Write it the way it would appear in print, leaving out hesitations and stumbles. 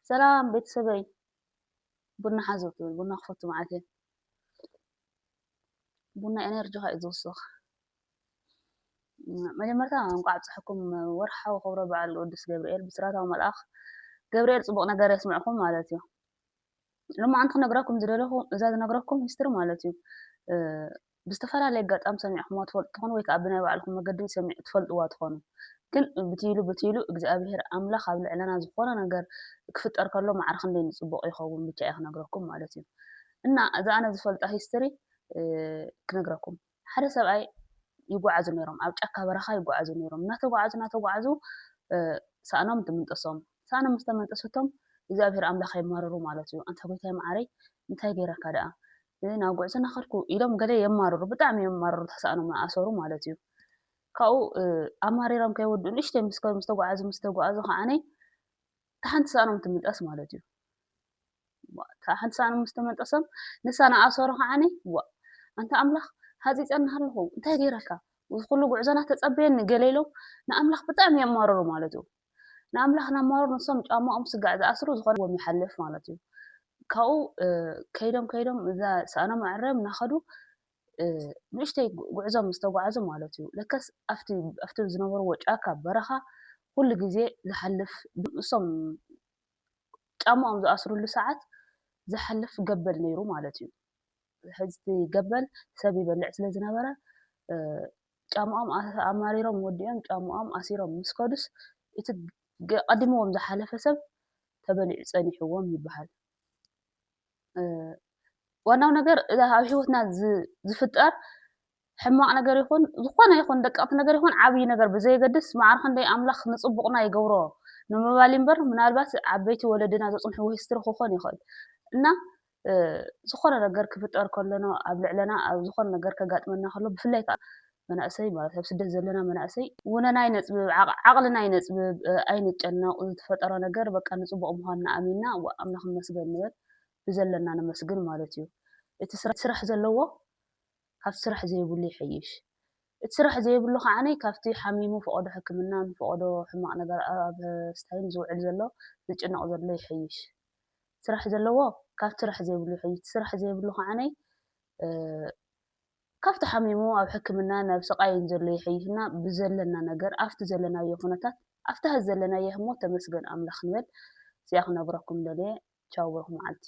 ሰላም ቤተሰበይ ቡና ሓዘቱ ቡና ክፈቱ ማዓተ ቡና ኤነርጂ ካ እዩ ዝውስኽ መጀመርታ እንቋዕ ፅሕኩም ወርሓዊ ክብረ በዓል ቅዱስ ገብርኤል ብስራታዊ መልኣኽ ገብርኤል ፅቡቕ ነገር የስምዐኩም ማለት እዩ ልማዓንቲ ክነግረኩም ዝደለኹ እዛ ዝነግረኩም ሂስትሪ ማለት እዩ ብዝተፈላለየ ኣጋጣሚ ሰሚዕኩምዋ ትፈልጡ ትኾኑ ወይ ከዓ ብናይ ባዕልኩም መገዲ ትፈልጥዋ ትኾኑ ግን ብትይሉ እግዚኣብሔር ኣምላኽ ኣብ ልዕለና ዝኾነ ነገር ክፍጠር ከሎ ማዕረ ክንደይ ንፅቡቕ ይኸውን ብቻ እየ ክነግረኩም ማለት እዩ እና እዛ ኣነ ዝፈልጣ ሂስትሪ ክነግረኩም ሓደ ሰብኣይ ይጓዓዙ ነይሮም ኣብ ጫካ በረኻ ይጓዓዙ ነይሮም እናተጓዓዙ ሳእኖም ትምንጠሶም ሳእኖም ምስ ተመንጠሰቶም እግዚኣብሔር ኣምላኽ የማርሩ ማለት እዩ አንታ ጎይታይ ማዕረይ እንታይ ገይረካ ደኣ ናብ ጉዕዞና ኸድኩ ኢሎም ገለ የማርሩ ብጣዕሚ የማርሩ ተሳእኖም ኣሰሩ ማለት እዩ ካብኡ ኣማሪሮም ከይወድኡ ንእሽተይ ምስ ተጓዓዙ ከዓነ ሓንቲ ሳእኖም ትምንጠስ ማለት እዩ ሓንቲ ሳእኖም ምስ ተመንጠሶም ንሳና ኣሰሩ ከዓነ አንታ ኣምላኽ ሃፂፀና ኣለኹ እንታይ ገይረካ ኩሉ ጉዕዞና ተፀበየኒ ገለ ኢሎም ንኣምላኽ ብጣዕሚ የማርሩ ማለት እዩ ንኣምላኽ ናማርሩ ንሶም ጫማኦም ስጋዕ ዝኣስሩ ዝኾነ ይሓልፍ ማለት እዩ ካብኡ ከይዶም እዛ ሳእኖም ኣዕረም እናኸዱ ንእሽተይ ጉዕዞ ምስ ተጓዓዙ ማለት እዩ ለከስ ኣብቲ ዝነበርዎ ጫካ በረኻ ኩሉ ግዜ ዝሓልፍ እሶም ጫማኦም ዝኣስሩሉ ሰዓት ዝሓልፍ ገበል ነይሩ ማለት እዩ ሕዚ ገበል ሰብ ይበልዕ ስለ ዝነበረ ጫማኦም ኣማሪሮም ወዲኦም ጫማኦም ኣሲሮም ምስ ከዱስ እቲ ቀዲሞዎም ዝሓለፈ ሰብ ተበሊዑ ፀኒሕዎም ይበሃል ዋናው ነገር ኣብ ሂወትና ዝፍጠር ሕማቕ ነገር ይኹን ዝኾነ ይኹን ደቀቕቲ ነገር ይኹን ዓብይ ነገር ብዘይገድስ ማዕረ ክንደይ ኣምላኽ ንፅቡቕና ይገብሮ ንምባል እምበር ምናልባት ዓበይቲ ወለድና ዘፅንሕዎ ሂስትሪ ክኾን ይኽእል እና ዝኾነ ነገር ክፍጠር ከሎና ኣብ ልዕለና ኣብ ዝኾነ ነገር ከጋጥመና ከሎ ብፍላይ ከዓ መናእሰይ ማለት ኣብ ስደት ዘለና መናእሰይ ውነና ይነፅብብ ዓቕልና ይነፅብብ ኣይንጨነቕ ዝተፈጠረ ነገር በቃ ንፅቡቕ ምዃንና ኣሚንና ኣምላኽ መስገን ንብል ብዘለና ነመስግን ማለት እዩ እቲ ስራሕ ዘለዎ ካብቲ ስራሕ ዘይብሉ ይሕይሽ እቲ ስራሕ ዘይብሉ ከዓነ ካብቲ ሓሚሙ ፈቐዶ ሕክምናን ፈቐዶ ሕማቕ ነገር ኣብ ስታይን ዝውዕል ዘሎ ዝጭነቕ ዘሎ ይሕይሽ ስራሕ ዘለዎ ካብቲ ስራሕ ዘይብሉ ይሕይሽ ስራሕ ዘይብሉ ከዓነ ካብቲ ሓሚሙ ኣብ ሕክምና ናብ ስቃይን ዘሎ ይሕይሽና ብዘለና ነገር ኣብቲ ዘለናዮ ኩነታት ኣብቲ ዘለናዮ ህሞት ተመስገን ኣምላኽ ንብል እዚኣ ክነግረኩም ደልየ ቻው በልኩም መዓልቲ